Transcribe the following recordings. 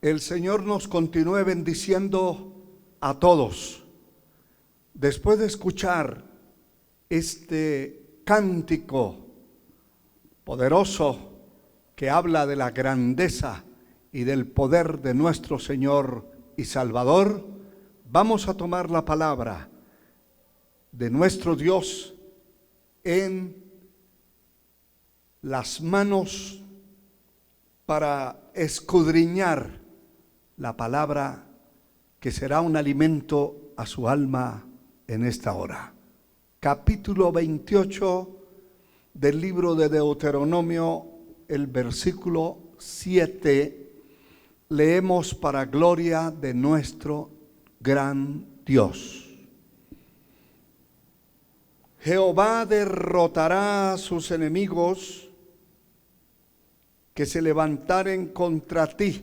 El Señor nos continúe bendiciendo a todos. Después de escuchar este cántico poderoso que habla de la grandeza y del poder de nuestro Señor y Salvador, vamos a tomar la palabra de nuestro Dios en las manos para escudriñar la palabra que será un alimento a su alma en esta hora. Capítulo 28 del libro de Deuteronomio, el versículo 7, leemos para gloria de nuestro gran Dios. Jehová derrotará a sus enemigos que se levantaren contra ti.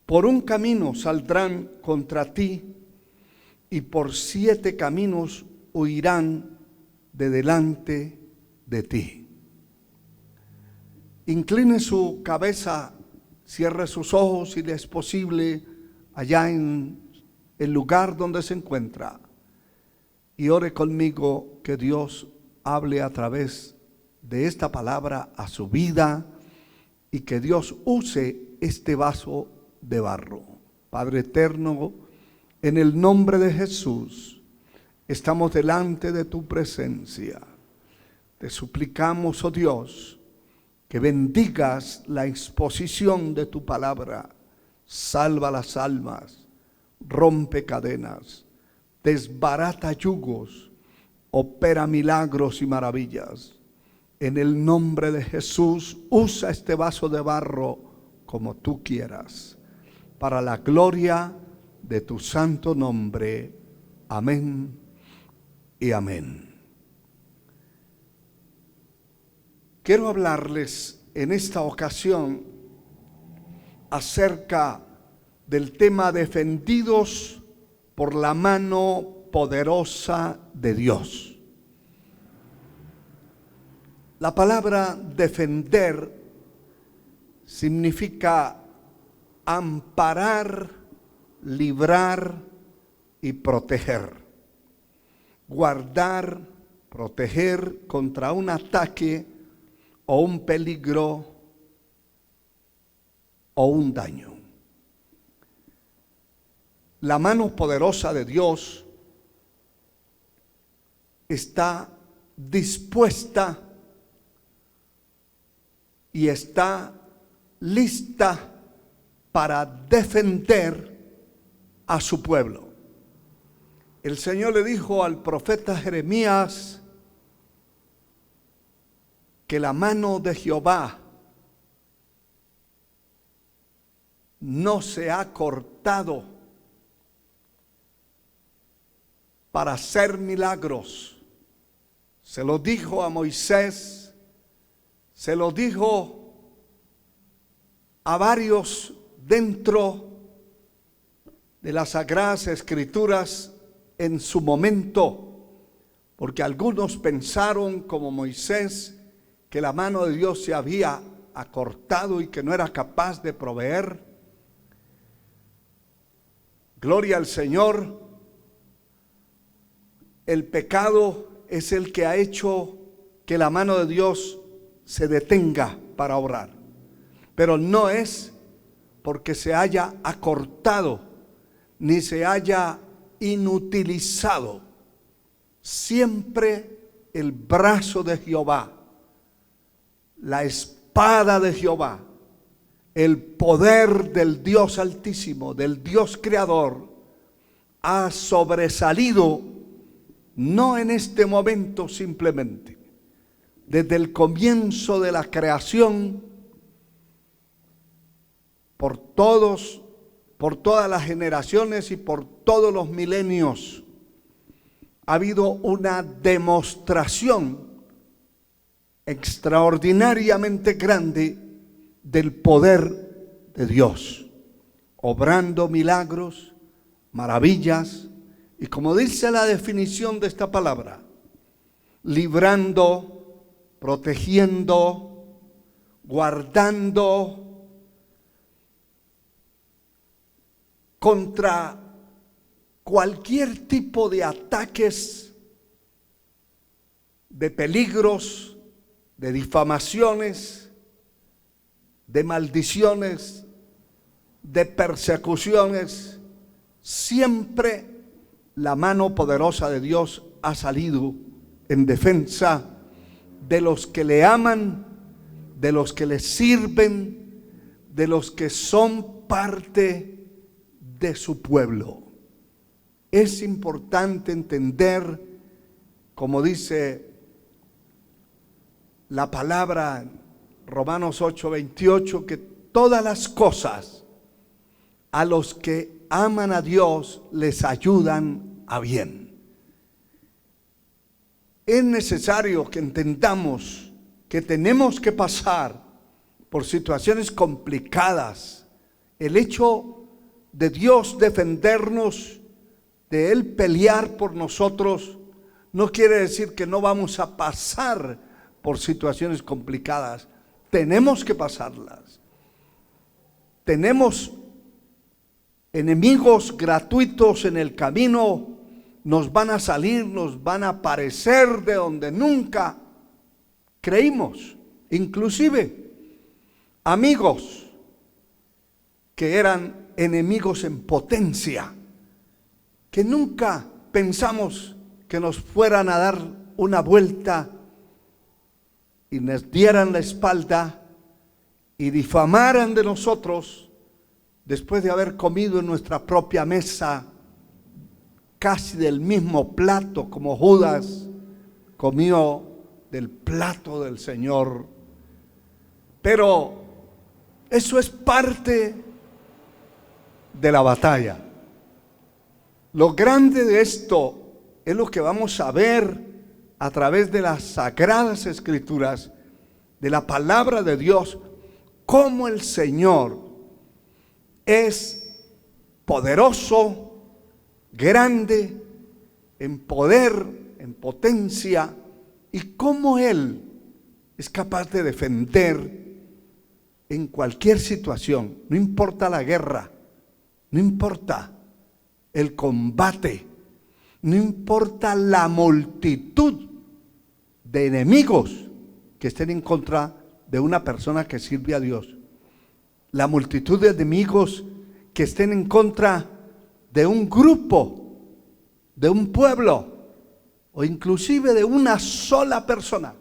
Por un camino saldrán contra ti, y por 7 caminos huirán de delante de ti. Incline su cabeza, cierre sus ojos si le es posible, allá en el lugar donde se encuentra, y ore conmigo que Dios hable a través de esta palabra a su vida y que Dios use este vaso de barro. Padre eterno, en el nombre de Jesús, estamos delante de tu presencia. Te suplicamos, oh Dios, que bendigas la exposición de tu palabra. Salva las almas, rompe cadenas, desbarata yugos, opera milagros y maravillas. En el nombre de Jesús, usa este vaso de barro como tú quieras, para la gloria de tu santo nombre. Amén y amén. Quiero hablarles en esta ocasión acerca del tema defendidos por la mano poderosa de Dios. La palabra defender significa amparar, librar y proteger. Guardar, proteger contra un ataque o un peligro o un daño. La mano poderosa de Dios está dispuesta y está lista para defender a su pueblo. El Señor le dijo al profeta Jeremías que la mano de Jehová no se ha cortado para hacer milagros. Se lo dijo a Moisés, se lo dijo a varios dentro de las Sagradas Escrituras en su momento, porque algunos pensaron como Moisés que la mano de Dios se había acortado y que no era capaz de proveer. Gloria al Señor. El pecado es el que ha hecho que la mano de Dios se detenga para obrar, pero no es porque se haya acortado ni se haya inutilizado. Siempre el brazo de Jehová, la espada de Jehová, el poder del Dios Altísimo, del Dios Creador, ha sobresalido, no en este momento simplemente, desde el comienzo de la creación, por todas las generaciones y por todos los milenios. Ha habido una demostración extraordinariamente grande del poder de Dios, obrando milagros, maravillas, y como dice la definición de esta palabra, librando, protegiendo, guardando contra cualquier tipo de ataques, de peligros, de difamaciones, de maldiciones, de persecuciones. Siempre la mano poderosa de Dios ha salido en defensa de los que le aman, de los que le sirven, de los que son parte de su pueblo. Es importante entender, como dice la palabra Romanos 8:28, que todas las cosas a los que aman a Dios les ayudan a bien. Es necesario que entendamos que tenemos que pasar por situaciones complicadas. El hecho de Dios defendernos, de Él pelear por nosotros, no quiere decir que no vamos a pasar por situaciones complicadas. Tenemos que pasarlas. Tenemos enemigos gratuitos en el camino. Nos van a salir, nos van a aparecer de donde nunca creímos. Inclusive amigos que eran enemigos en potencia, que nunca pensamos que nos fueran a dar una vuelta y nos dieran la espalda y difamaran de nosotros después de haber comido en nuestra propia mesa, casi del mismo plato como Judas comió del plato del Señor. Pero eso es parte de la batalla. Lo grande de esto es lo que vamos a ver a través de las Sagradas Escrituras, de la palabra de Dios, cómo el Señor es poderoso, grande, en poder, en potencia, y cómo Él es capaz de defender en cualquier situación. No importa la guerra, no importa el combate, no importa la multitud de enemigos que estén en contra de una persona que sirve a Dios, la multitud de enemigos que estén en contra de un grupo, de un pueblo, o inclusive de una sola persona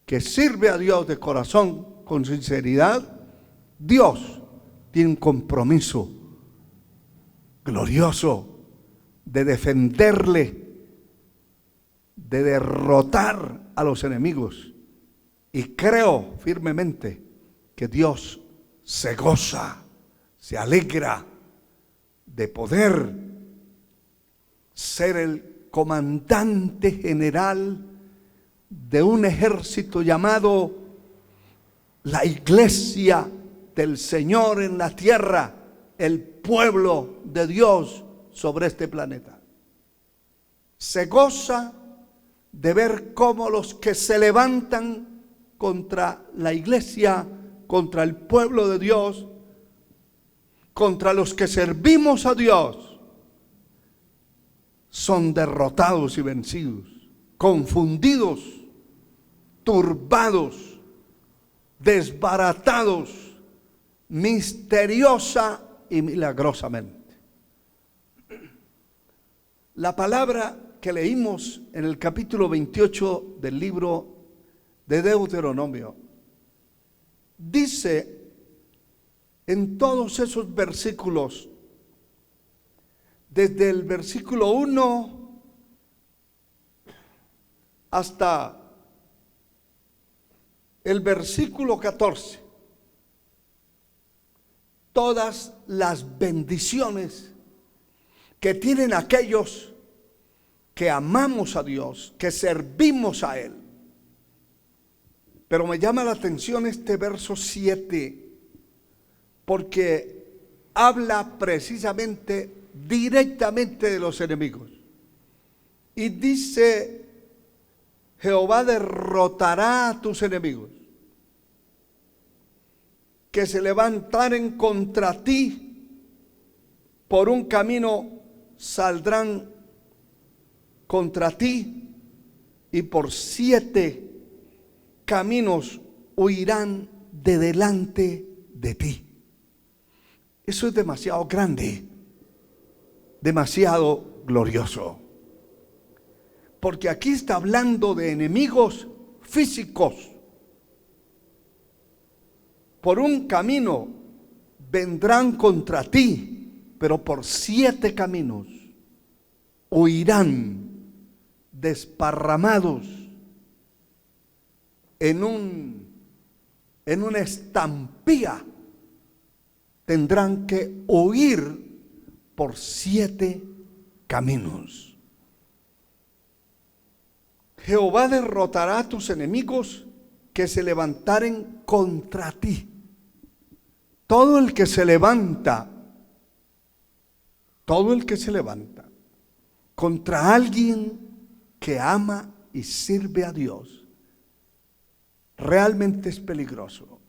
que sirve a Dios de corazón, con sinceridad. Dios tiene un compromiso glorioso de defenderle, de derrotar a los enemigos. Y creo firmemente que Dios se goza, se alegra de poder ser el comandante general de un ejército llamado la Iglesia del Señor en la tierra, el pueblo de Dios sobre este planeta. Se goza de ver cómo los que se levantan contra la iglesia, contra el pueblo de Dios, contra los que servimos a Dios, son derrotados y vencidos, confundidos, turbados, desbaratados, misteriosa y milagrosamente. La palabra que leímos en el capítulo 28 del libro de Deuteronomio dice en todos esos versículos, desde el versículo 1 hasta el versículo 14, todas las bendiciones que tienen aquellos que amamos a Dios, que servimos a Él. Pero me llama la atención este verso 7, porque habla precisamente, directamente de los enemigos. Y dice, Jehová derrotará a tus enemigos, que se levantaren contra ti por un camino saldrán contra ti, y por 7 caminos huirán de delante de ti. Eso es demasiado grande, demasiado glorioso. Porque aquí está hablando de enemigos físicos. Por un camino vendrán contra ti, pero por 7 caminos huirán desparramados en una estampía. Tendrán que huir por 7 caminos. Jehová derrotará a tus enemigos que se levantaren contra ti. Todo el que se levanta contra alguien que ama y sirve a Dios, realmente es peligroso.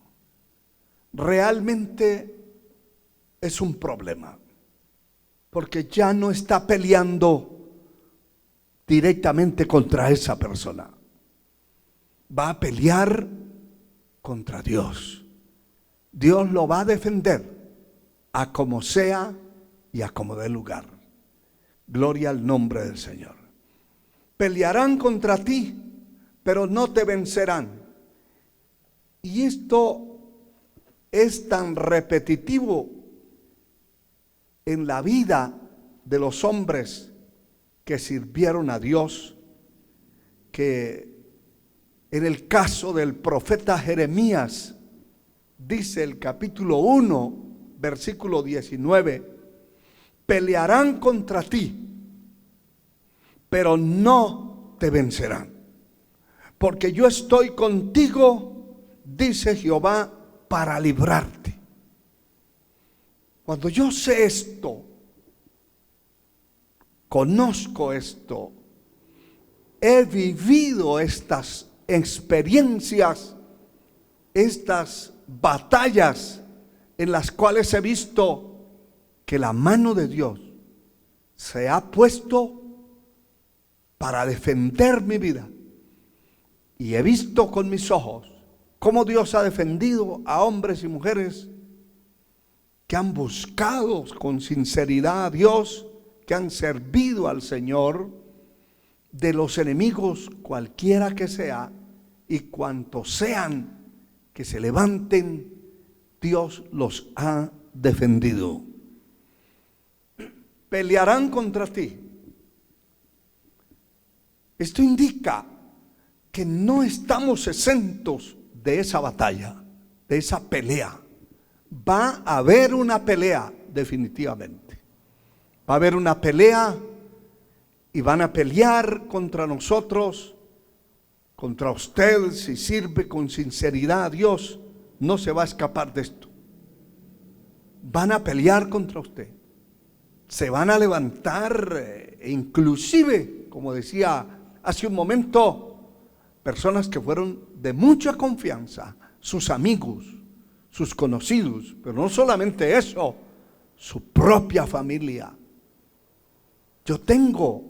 Realmente es un problema, porque ya no está peleando directamente contra esa persona. Va a pelear contra Dios. Dios lo va a defender a como sea y a como dé lugar. Gloria al nombre del Señor. Pelearán contra ti, pero no te vencerán. Y esto es tan repetitivo en la vida de los hombres que sirvieron a Dios, que en el caso del profeta Jeremías, dice el capítulo 1, versículo 19, pelearán contra ti, pero no te vencerán, porque yo estoy contigo, dice Jehová, para librarte. Cuando yo sé esto, conozco esto, he vivido estas experiencias, estas batallas en las cuales he visto que la mano de Dios se ha puesto para defender mi vida. Y he visto con mis ojos cómo Dios ha defendido a hombres y mujeres que han buscado con sinceridad a Dios, que han servido al Señor, de los enemigos cualquiera que sea y cuantos sean que se levanten, Dios los ha defendido. Pelearán contra ti. Esto indica que no estamos exentos de esa batalla, de esa pelea. Va a haber una pelea, definitivamente. Va a haber una pelea y van a pelear contra nosotros, contra usted. Si sirve con sinceridad a Dios, no se va a escapar de esto. Van a pelear contra usted. Se van a levantar, inclusive, como decía hace un momento, personas que fueron de mucha confianza, sus amigos, sus conocidos, pero no solamente eso, su propia familia. Yo tengo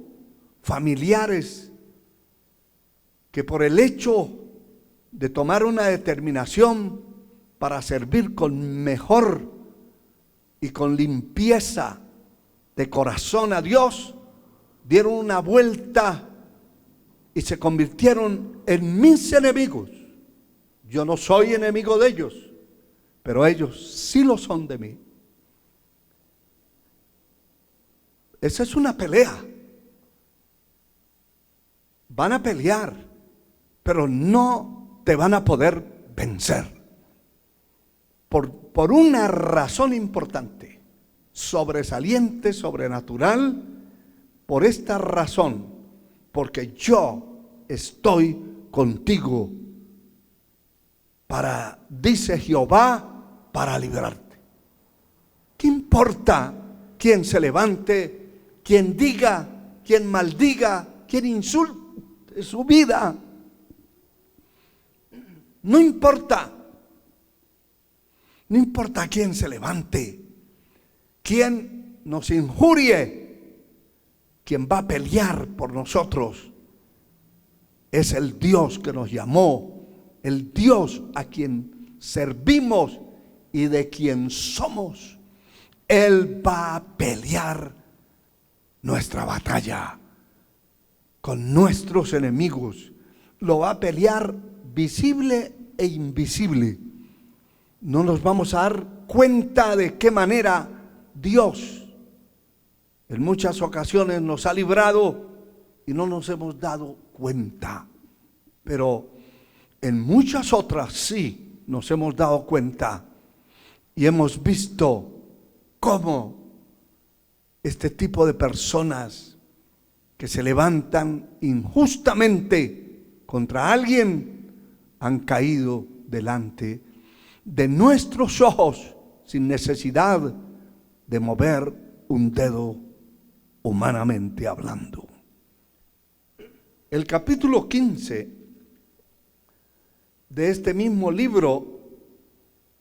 familiares que por el hecho de tomar una determinación para servir con mejor y con limpieza de corazón a Dios, dieron una vuelta y se convirtieron en mis enemigos. Yo no soy enemigo de ellos, pero ellos sí lo son de mí. Esa es una pelea. Van a pelear, pero no te van a poder vencer. Por una razón importante, sobresaliente, sobrenatural, por esta razón, porque yo estoy contigo para, dice Jehová, para librarte. ¿Qué importa quién se levante, quién diga, quién maldiga, quién insulte su vida? No importa. No importa quién se levante, quién nos injurie, quien va a pelear por nosotros es el Dios que nos llamó, el Dios a quien servimos y de quien somos. Él va a pelear nuestra batalla con nuestros enemigos. Lo va a pelear visible e invisible. No nos vamos a dar cuenta de qué manera Dios en muchas ocasiones nos ha librado y no nos hemos dado cuenta. Pero en muchas otras sí nos hemos dado cuenta y hemos visto cómo este tipo de personas que se levantan injustamente contra alguien han caído delante de nuestros ojos sin necesidad de mover un dedo, humanamente hablando. El capítulo 15 de este mismo libro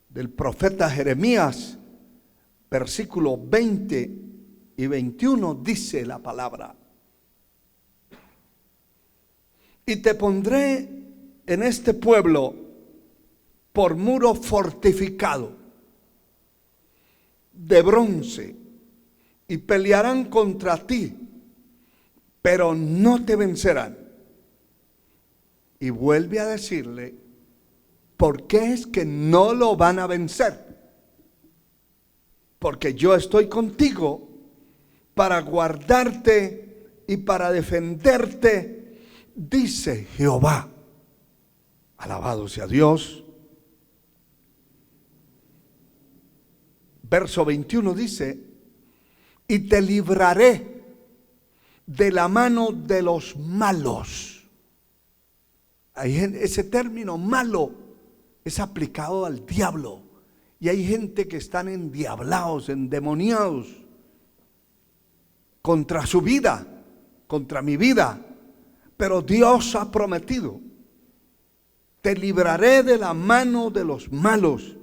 del profeta Jeremías, versículos 20 y 21, dice la palabra: y te pondré en este pueblo por muro fortificado de bronce, y pelearán contra ti, pero no te vencerán. Y vuelve a decirle, ¿por qué es que no lo van a vencer? Porque yo estoy contigo para guardarte y para defenderte, dice Jehová. Alabado sea Dios. Verso 21 dice: y te libraré de la mano de los malos. Ahí ese término malo es aplicado al diablo. Y hay gente que están endiablados, endemoniados contra su vida, contra mi vida. Pero Dios ha prometido: te libraré de la mano de los malos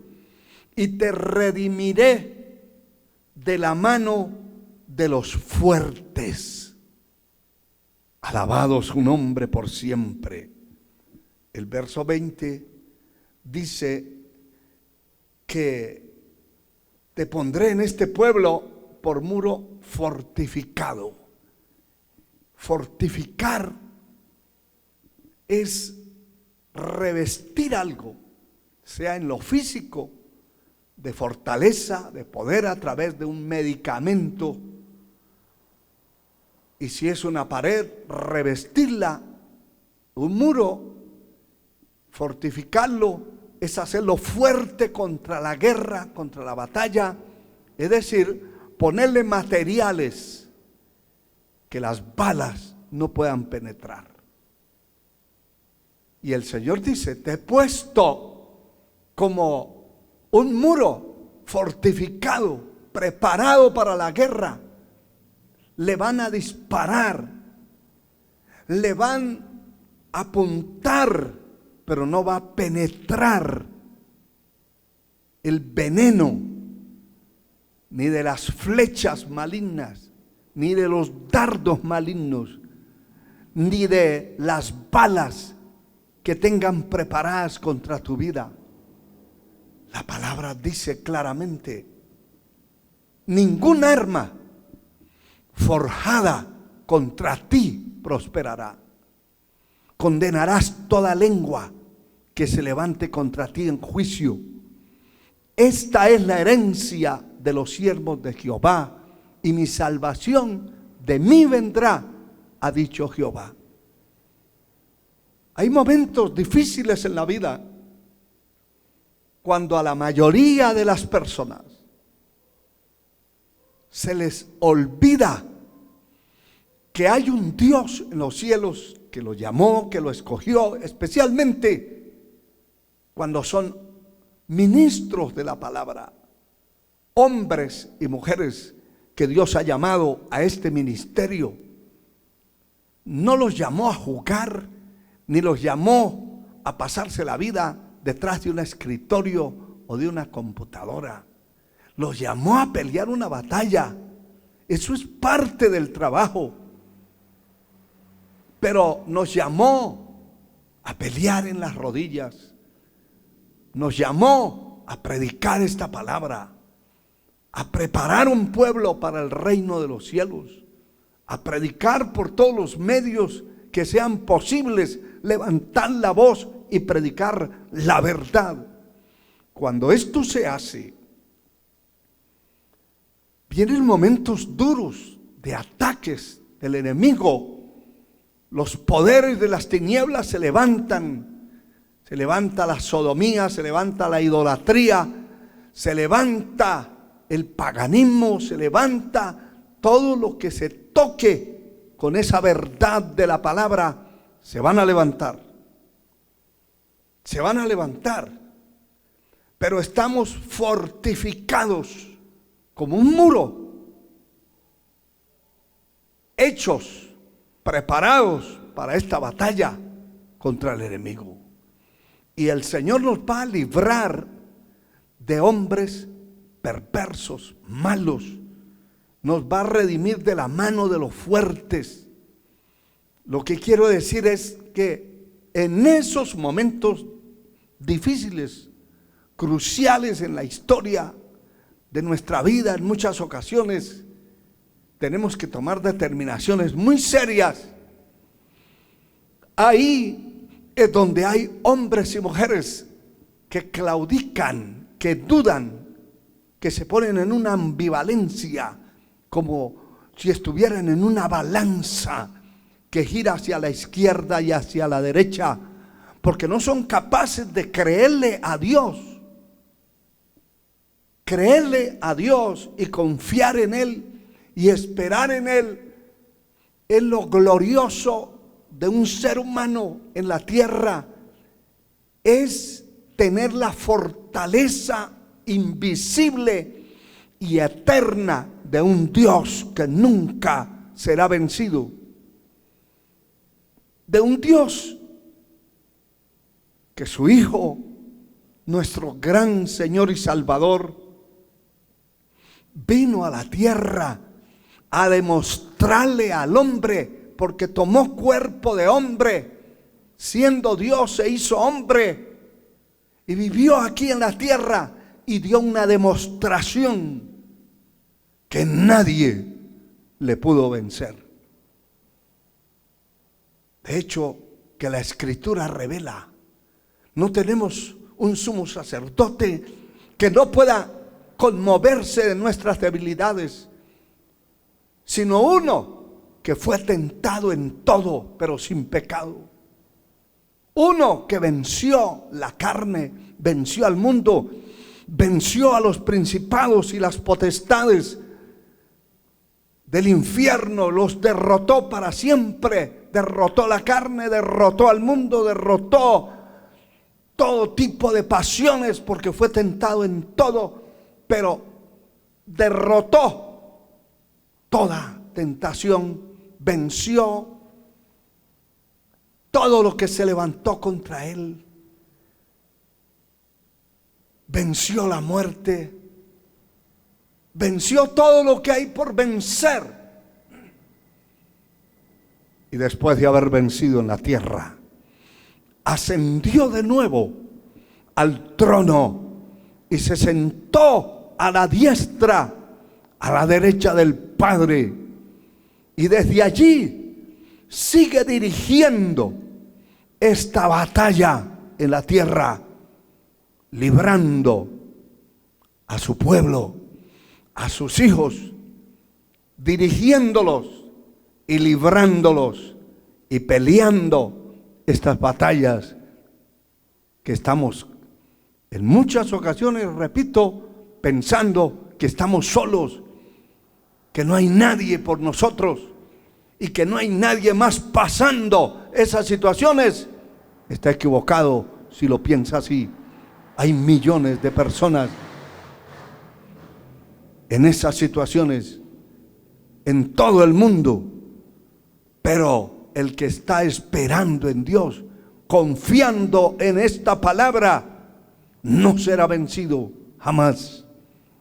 y te redimiré de la mano de los fuertes. Alabado su nombre por siempre. El verso 20 dice que te pondré en este pueblo por muro fortificado. Fortificar es revestir algo, sea en lo físico, de fortaleza, de poder a través de un medicamento. Y si es una pared, revestirla. Un muro, fortificarlo, es hacerlo fuerte contra la guerra, contra la batalla. Es decir, ponerle materiales que las balas no puedan penetrar. Y el Señor dice: te he puesto como un muro fortificado, preparado para la guerra. Le van a disparar, le van a apuntar, pero no va a penetrar el veneno, ni de las flechas malignas, ni de los dardos malignos, ni de las balas que tengan preparadas contra tu vida. La palabra dice claramente: ningún arma forjada contra ti prosperará. Condenarás toda lengua que se levante contra ti en juicio. Esta es la herencia de los siervos de Jehová, y mi salvación de mí vendrá, ha dicho Jehová. Hay momentos difíciles en la vida cuando a la mayoría de las personas se les olvida que hay un Dios en los cielos que lo llamó, que lo escogió, especialmente cuando son ministros de la palabra, hombres y mujeres que Dios ha llamado a este ministerio. No los llamó a jugar, ni los llamó a pasarse la vida detrás de un escritorio o de una computadora. Los llamó a pelear una batalla Eso es parte del trabajo. Pero nos llamó a pelear en las rodillas. Nos llamó a predicar esta palabra, a preparar un pueblo para el reino de los cielos, a predicar por todos los medios que sean posibles, levantar la voz y predicar la verdad. Cuando esto se hace, vienen momentos duros de ataques del enemigo. Los poderes de las tinieblas se levantan. Se levanta la sodomía, se levanta la idolatría, se levanta el paganismo, se levanta todo lo que se toque con esa verdad de la palabra. Se van a levantar. Se van a levantar. Pero estamos fortificados como un muro, hechos, preparados para esta batalla contra el enemigo. Y el Señor nos va a librar de hombres perversos, malos. Nos va a redimir de la mano de los fuertes. Lo que quiero decir es que en esos momentos difíciles, cruciales en la historia de nuestra vida, en muchas ocasiones tenemos que tomar determinaciones muy serias. Ahí es donde hay hombres y mujeres que claudican, que dudan, que se ponen en una ambivalencia, como si estuvieran en una balanza que gira hacia la izquierda y hacia la derecha, porque no son capaces de creerle a Dios. Creerle a Dios y confiar en Él y esperar en Él es lo glorioso de un ser humano en la tierra. Es tener la fortaleza invisible y eterna de un Dios que nunca será vencido. De un Dios que su Hijo, nuestro gran Señor y Salvador, vino a la tierra a demostrarle al hombre, porque tomó cuerpo de hombre, siendo Dios se hizo hombre y vivió aquí en la tierra y dio una demostración que nadie le pudo vencer. De hecho, que la Escritura revela, no tenemos un sumo sacerdote que no pueda conmoverse de nuestras debilidades, sino uno que fue tentado en todo, pero sin pecado. Uno que venció la carne, venció al mundo, venció a los principados y las potestades del infierno, los derrotó para siempre, derrotó la carne, derrotó al mundo, derrotó todo tipo de pasiones, porque fue tentado en todo, pero derrotó toda tentación, venció todo lo que se levantó contra él, venció la muerte, venció todo lo que hay por vencer. Y después de haber vencido en la tierra, ascendió de nuevo al trono y se sentó a la diestra, a la derecha del Padre, y desde allí sigue dirigiendo esta batalla en la tierra, librando a su pueblo, a sus hijos, dirigiéndolos y librándolos y peleando estas batallas que estamos en muchas ocasiones, repito, pensando que estamos solos, que no hay nadie por nosotros y que no hay nadie más pasando esas situaciones. Está equivocado si lo piensa así. Hay millones de personas en esas situaciones en todo el mundo, pero el que está esperando en Dios, confiando en esta palabra, no será vencido jamás.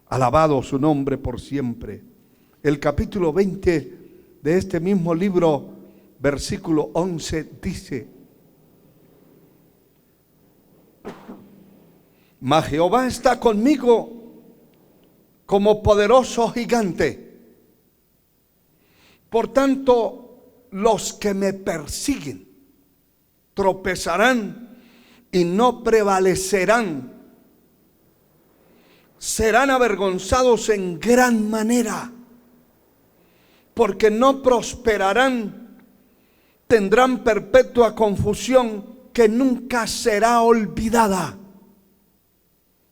Alabado su nombre por siempre. El capítulo 20 de este mismo libro, versículo 11, dice: mas Jehová está conmigo como poderoso gigante. Por tanto, los que me persiguen tropezarán y no prevalecerán. Serán avergonzados en gran manera, porque no prosperarán. Tendrán perpetua confusión que nunca será olvidada.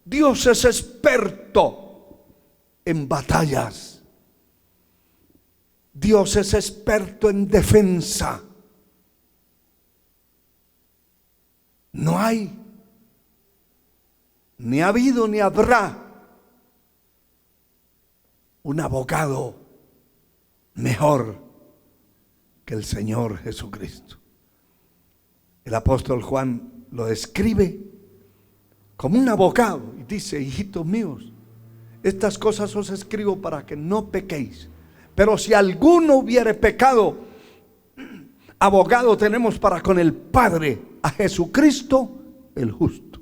Dios es experto en batallas. Dios es experto en defensa. No hay, ni ha habido, ni habrá un abogado mejor que el Señor Jesucristo. El apóstol Juan lo describe como un abogado y dice: hijitos míos, estas cosas os escribo para que no pequéis. Pero si alguno hubiere pecado, abogado tenemos para con el Padre, a Jesucristo el justo.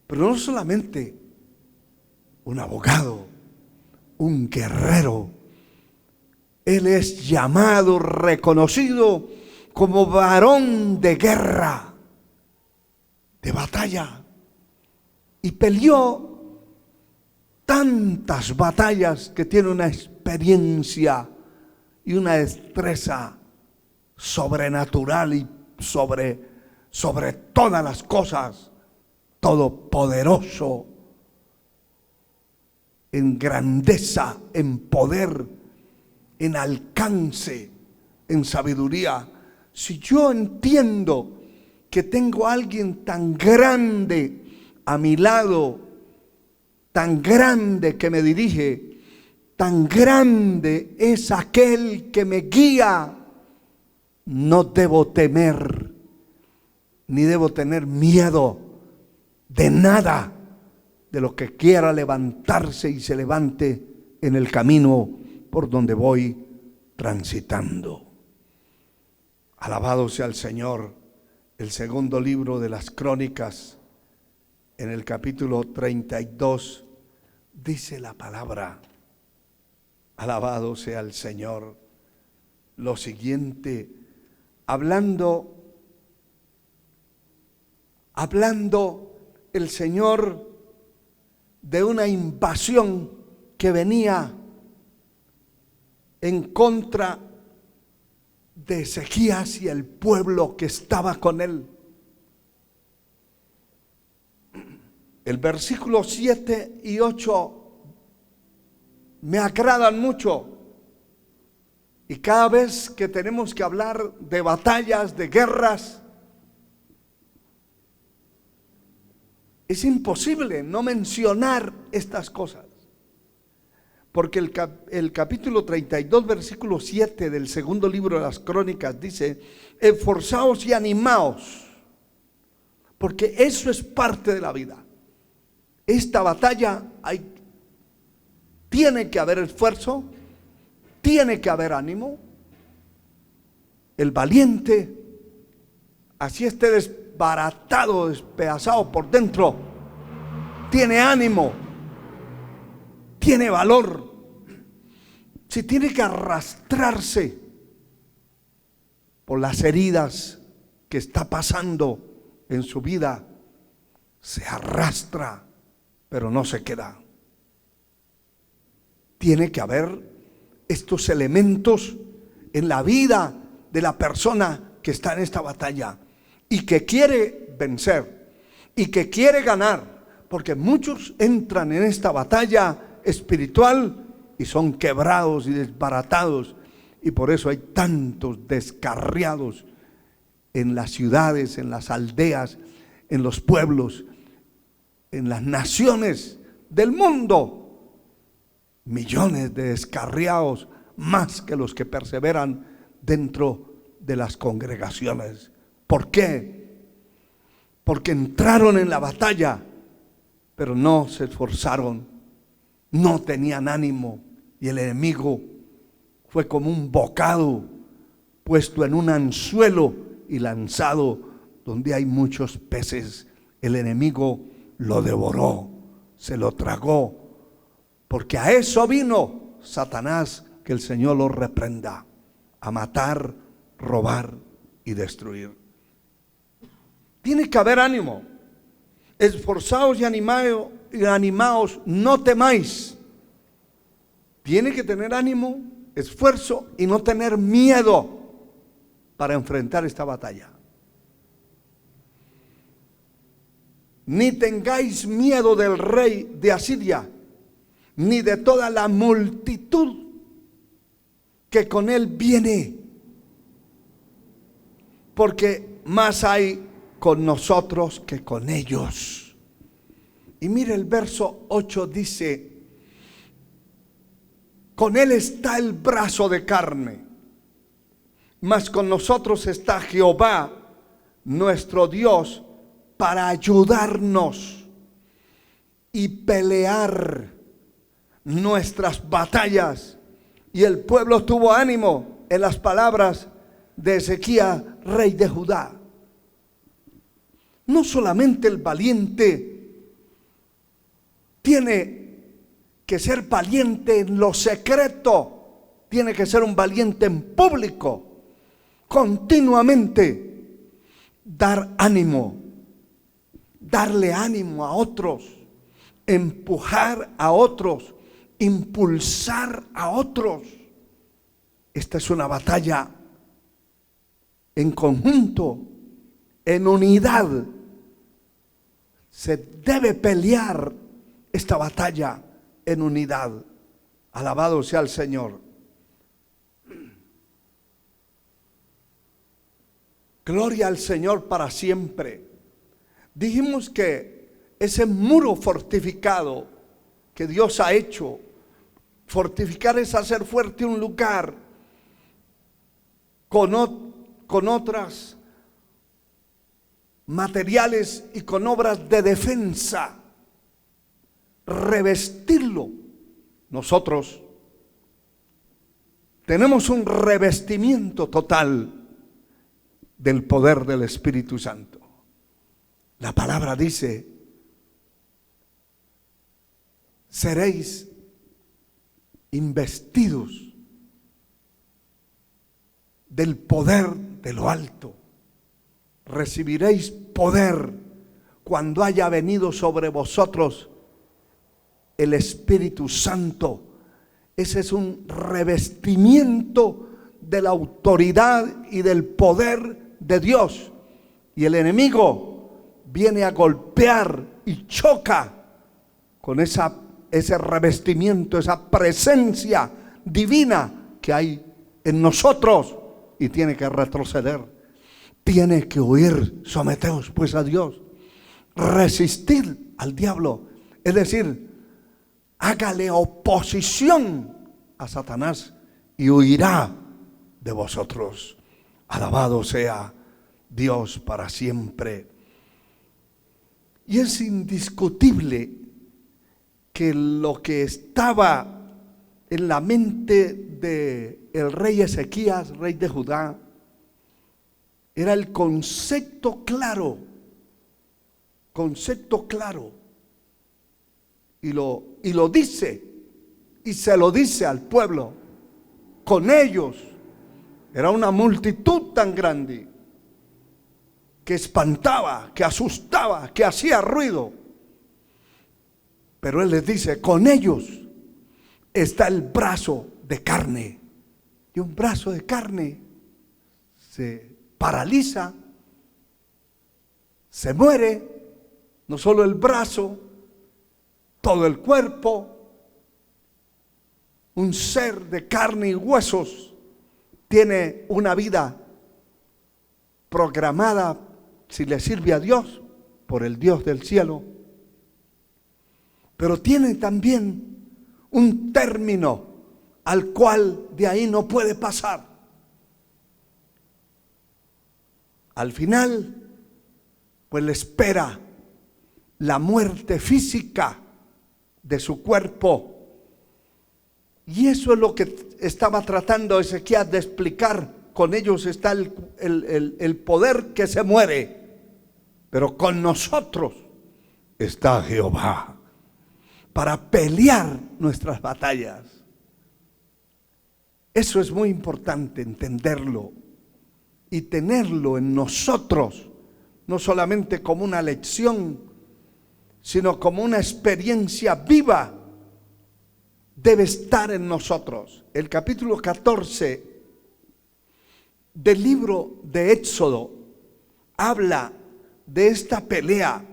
Pero no solamente un abogado, un guerrero. Él es llamado, reconocido como varón de guerra, de batalla. Y peleó tantas batallas que tiene una experiencia y una destreza sobrenatural y sobre todas las cosas, todopoderoso, en grandeza, en poder, en alcance, en sabiduría. Si yo entiendo que tengo a alguien tan grande a mi lado, tan grande que me dirige, tan grande es aquel que me guía, no debo temer, ni debo tener miedo de nada, de lo que quiera levantarse y se levante en el camino por donde voy transitando. Alabado sea el Señor. El segundo libro de las Crónicas, en el capítulo 32, dice la palabra, alabado sea el Señor, lo siguiente, hablando el Señor de una invasión que venía en contra de Ezequías y el pueblo que estaba con él. El versículo 7 y 8 me agradan mucho. Y cada vez que tenemos que hablar de batallas, de guerras, es imposible no mencionar estas cosas. Porque el capítulo 32, versículo 7 del segundo libro de las Crónicas dice: esforzaos y animaos, porque eso es parte de la vida. Esta batalla tiene que haber esfuerzo, tiene que haber ánimo. El valiente, así esté desbaratado, despedazado por dentro, tiene ánimo, tiene valor. Si tiene que arrastrarse por las heridas que está pasando en su vida, se arrastra, pero no se queda. Tiene que haber estos elementos en la vida de la persona que está en esta batalla y que quiere vencer y que quiere ganar, porque muchos entran en esta batalla espiritual y son quebrados y desbaratados, y por eso hay tantos descarriados en las ciudades, en las aldeas, en los pueblos, en las naciones del mundo. Millones de descarriados, más que los que perseveran dentro de las congregaciones. ¿Por qué? Porque entraron en la batalla, pero no se esforzaron, no tenían ánimo y el enemigo fue como un bocado puesto en un anzuelo y lanzado donde hay muchos peces. El enemigo lo devoró, se lo tragó, porque a eso vino Satanás, que el Señor lo reprenda, a matar, robar y destruir. Tiene que haber ánimo. Esforzaos y animaos, no temáis. Tiene que tener ánimo, esfuerzo y no tener miedo para enfrentar esta batalla. Ni tengáis miedo del rey de Asiria, ni de toda la multitud que con él viene, porque más hay con nosotros que con ellos. Y mire el verso 8 dice: con él está el brazo de carne, mas con nosotros está Jehová nuestro Dios para ayudarnos y pelear nuestras batallas. Y el pueblo tuvo ánimo en las palabras de Ezequías, rey de Judá. No solamente el valiente tiene que ser valiente en lo secreto, tiene que ser un valiente en público. Continuamente dar ánimo, darle ánimo a otros, empujar a otros, impulsar a otros. Esta es una batalla en conjunto, en unidad. Se debe pelear esta batalla en unidad. Alabado sea el Señor. Gloria al Señor para siempre. Dijimos que ese muro fortificado que Dios ha hecho, fortificar es hacer fuerte un lugar con otras materiales y con obras de defensa, revestirlo. Nosotros tenemos un revestimiento total del poder del Espíritu Santo. La palabra dice: seréis investidos del poder de lo alto. Recibiréis poder cuando haya venido sobre vosotros el Espíritu Santo. Ese es un revestimiento de la autoridad y del poder de Dios. Y el enemigo viene a golpear y choca con ese revestimiento, esa presencia divina que hay en nosotros, y tiene que retroceder, tiene que huir. Someteos pues a Dios, resistid al diablo, es decir, hágale oposición a Satanás y huirá de vosotros. Alabado sea Dios para siempre. Y es indiscutible que lo que estaba en la mente de el rey Ezequías, rey de Judá, era el concepto claro, y lo dice, y se lo dice al pueblo. Con ellos era una multitud tan grande que espantaba, que asustaba, que hacía ruido. Pero él les dice: con ellos está el brazo de carne. Y un brazo de carne se paraliza, se muere, no solo el brazo, todo el cuerpo. Un ser de carne y huesos tiene una vida programada, si le sirve a Dios, por el Dios del cielo, pero tiene también un término al cual de ahí no puede pasar. Al final, pues le espera la muerte física de su cuerpo, Y eso es lo que estaba tratando Ezequías de explicar. Con ellos está el poder que se muere, pero con nosotros está Jehová para pelear nuestras batallas. Eso es muy importante entenderlo y tenerlo en nosotros, no solamente como una lección, sino como una experiencia viva. Debe estar en nosotros. El capítulo 14 del libro de Éxodo habla de esta pelea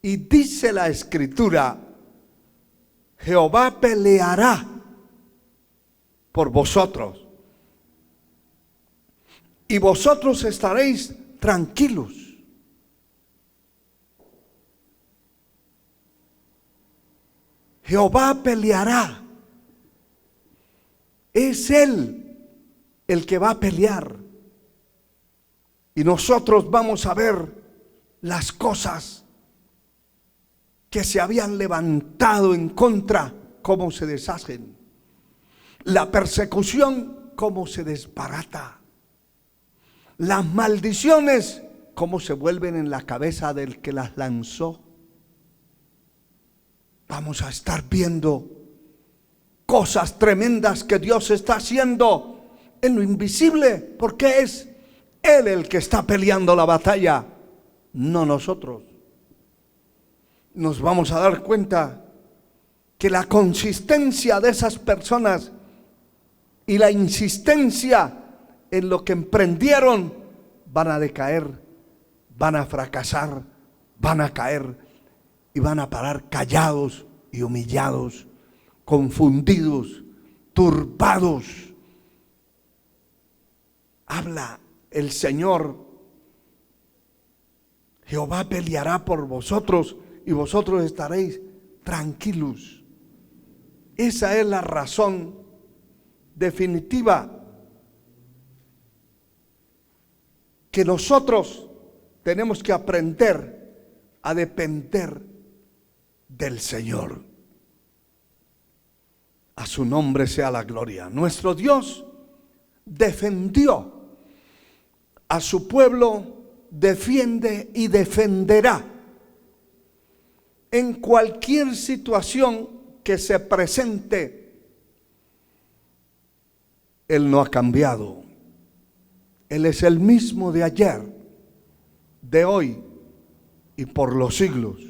y dice la Escritura: Jehová peleará por vosotros y vosotros estaréis tranquilos. Jehová peleará. Es Él el que va a pelear. Y nosotros vamos a ver las cosas que se habían levantado en contra, cómo se deshacen. La persecución, cómo se desbarata. Las maldiciones, cómo se vuelven en la cabeza del que las lanzó. Vamos a estar viendo cosas tremendas que Dios está haciendo en lo invisible, porque es Él el que está peleando la batalla, no nosotros. Nos vamos a dar cuenta que la consistencia de esas personas y la insistencia en lo que emprendieron van a decaer, van a fracasar, van a caer y van a parar callados y humillados, confundidos, turbados. Habla el Señor: Jehová peleará por vosotros y vosotros estaréis tranquilos. Esa es la razón definitiva que nosotros tenemos que aprender a depender del Señor. A su nombre sea la gloria. Nuestro Dios defendió a su pueblo, defiende y defenderá en cualquier situación que se presente. Él no ha cambiado. Él es el mismo de ayer, de hoy y por los siglos.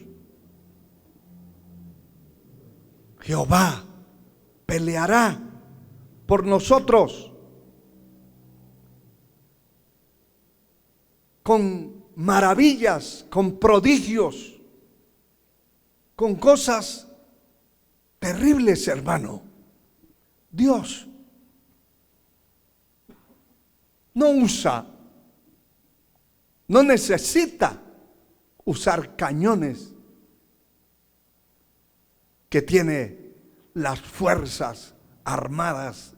Jehová peleará por nosotros con maravillas, con prodigios, con cosas terribles, hermano. Dios no necesita usar cañones que tiene las fuerzas armadas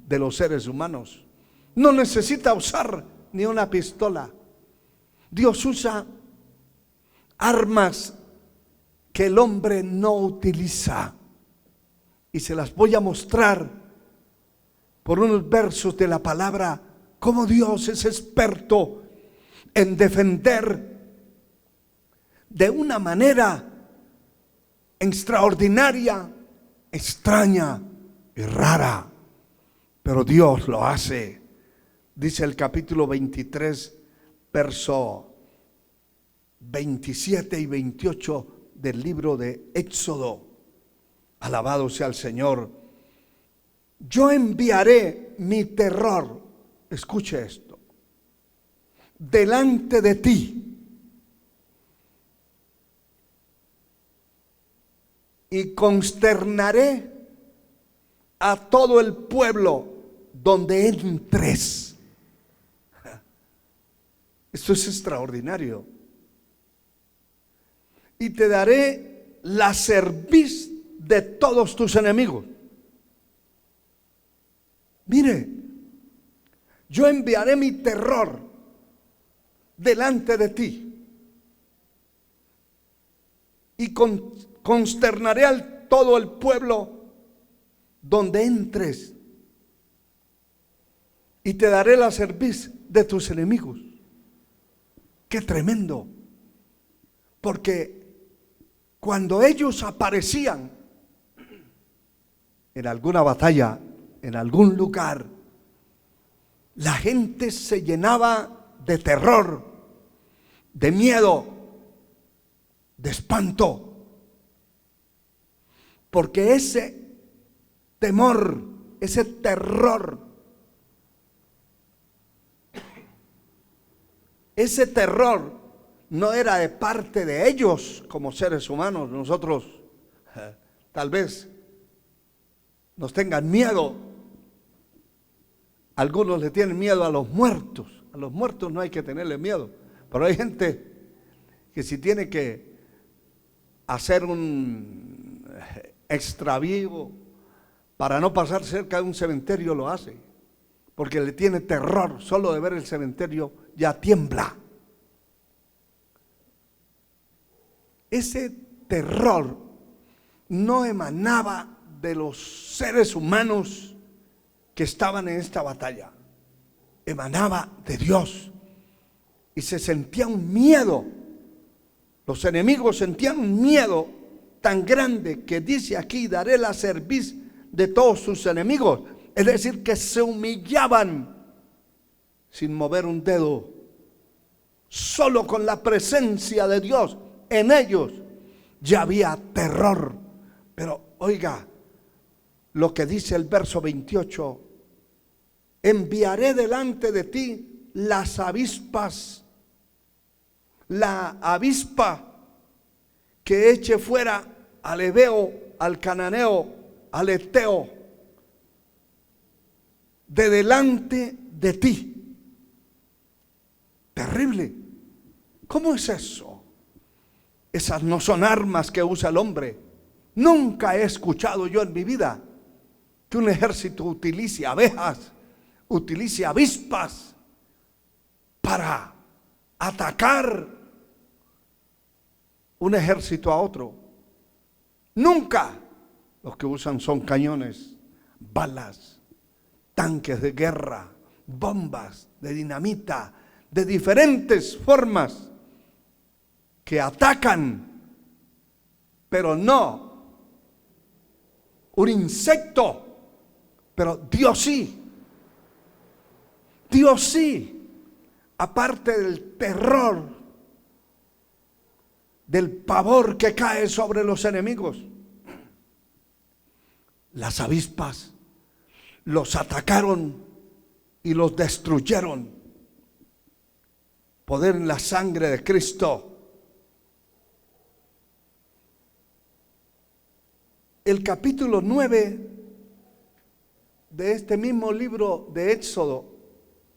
de los seres humanos. No necesita usar ni una pistola. Dios usa armas que el hombre no utiliza. Y se las voy a mostrar por unos versos de la palabra, cómo Dios es experto en defender de una manera extraordinaria, extraña y rara. Pero Dios lo hace. Dice el capítulo 23, verso 27 y 28 del libro de Éxodo. Alabado sea el Señor. Yo enviaré mi terror, escuche esto, delante de ti, y consternaré a todo el pueblo donde entres. Esto es extraordinario. Y te daré la cerviz de todos tus enemigos. Mire, yo enviaré mi terror delante de ti y consternaré a todo el pueblo donde entres, y te daré la cerviz de tus enemigos. ¡Qué tremendo! Porque cuando ellos aparecían en alguna batalla, en algún lugar, la gente se llenaba de terror, de miedo, de espanto. Porque ese temor, ese terror, ese terror no era de parte de ellos como seres humanos. Nosotros tal vez nos tengan miedo. Algunos le tienen miedo a los muertos. A los muertos no hay que tenerle miedo. Pero hay gente que si tiene que hacer un extravío para no pasar cerca de un cementerio, lo hace. Porque le tiene terror. Solo de ver el cementerio ya tiembla. Ese terror no emanaba de los seres humanos que estaban en esta batalla. Emanaba de Dios. Y se sentía un miedo. Los enemigos sentían un miedo tan grande que dice aquí: daré la cerviz de todos sus enemigos. Es decir, que se humillaban sin mover un dedo, solo con la presencia de Dios en ellos ya había terror. Pero oiga lo que dice el verso 28: enviaré delante de ti las avispas, la avispa que eche fuera al heveo, al cananeo, al eteo, de delante de ti. Terrible. ¿Cómo es eso? Esas no son armas que usa el hombre. Nunca he escuchado yo en mi vida que un ejército utilice abejas, utilice avispas para atacar un ejército a otro. Nunca. Los que usan son cañones, balas, tanques de guerra, bombas de dinamita, de diferentes formas que atacan, pero no un insecto. Pero Dios sí, Dios sí, aparte del terror, del pavor que cae sobre los enemigos, las avispas los atacaron y los destruyeron. Poder en la sangre de Cristo. El capítulo 9 de este mismo libro de Éxodo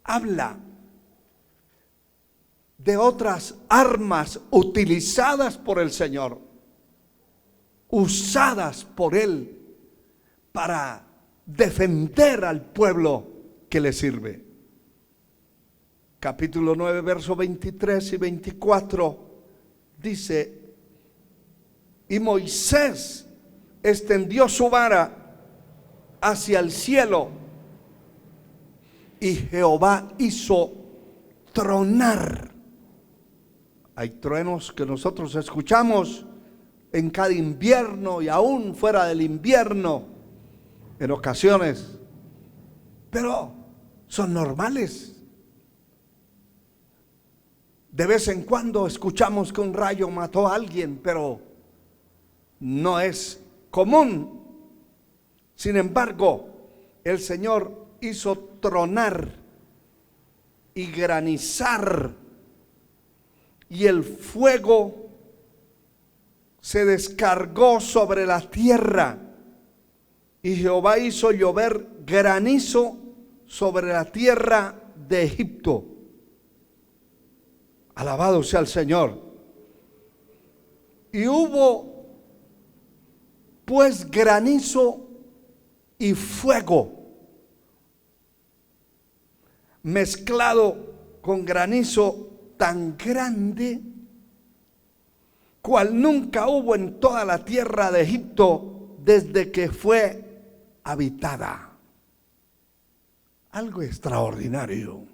habla de otras armas utilizadas por el Señor, usadas por Él para defender al pueblo que le sirve. Capítulo 9, versos 23 y 24 dice: y Moisés extendió su vara hacia el cielo, y Jehová hizo tronar. Hay truenos que nosotros escuchamos en cada invierno y aún fuera del invierno en ocasiones, pero son normales. De vez en cuando escuchamos que un rayo mató a alguien, pero no es común. Sin embargo, el Señor hizo tronar y granizar, y el fuego se descargó sobre la tierra, y Jehová hizo llover granizo sobre la tierra de Egipto. Alabado sea el Señor. Y hubo pues granizo y fuego mezclado con granizo tan grande cual nunca hubo en toda la tierra de Egipto desde que fue habitada. Algo extraordinario.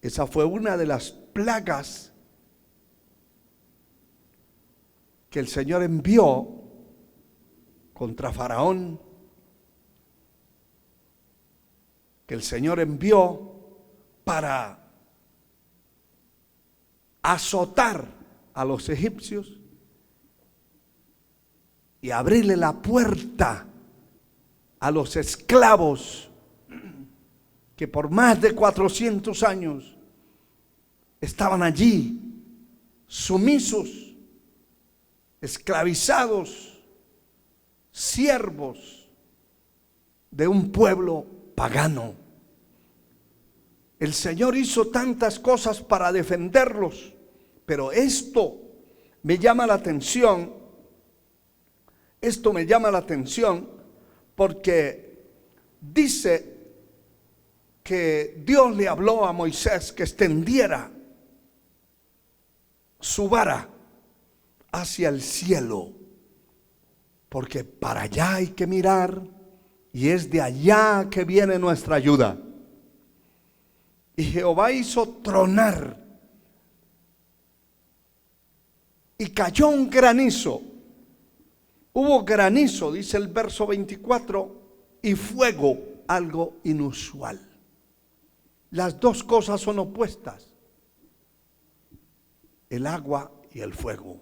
Esa fue una de las plagas que el Señor envió contra Faraón, que el Señor envió para azotar a los egipcios y abrirle la puerta a los esclavos que por más de 400 años estaban allí, sumisos, esclavizados, siervos de un pueblo pagano. El Señor hizo tantas cosas para defenderlos, pero esto me llama la atención. Esto me llama la atención porque dice que Dios le habló a Moisés que extendiera su vara hacia el cielo, porque para allá hay que mirar y es de allá que viene nuestra ayuda. Y Jehová hizo tronar y cayó un granizo. Hubo granizo, dice el verso 24, y fuego, algo inusual. Las dos cosas son opuestas, el agua y el fuego.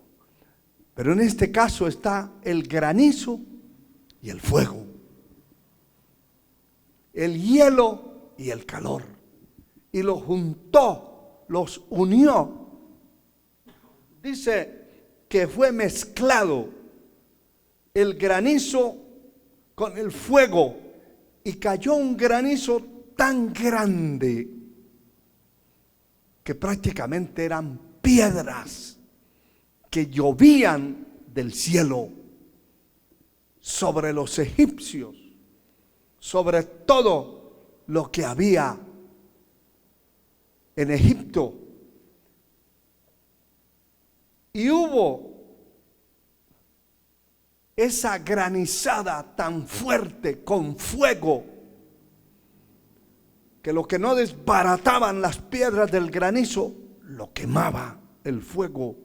Pero en este caso está el granizo y el fuego, el hielo y el calor. Y los juntó, los unió. Dice que fue mezclado el granizo con el fuego y cayó un granizo tan grande que prácticamente eran piedras que llovían del cielo sobre los egipcios, sobre todo lo que había en Egipto. Y hubo esa granizada tan fuerte con fuego que lo que no desbarataban las piedras del granizo lo quemaba el fuego.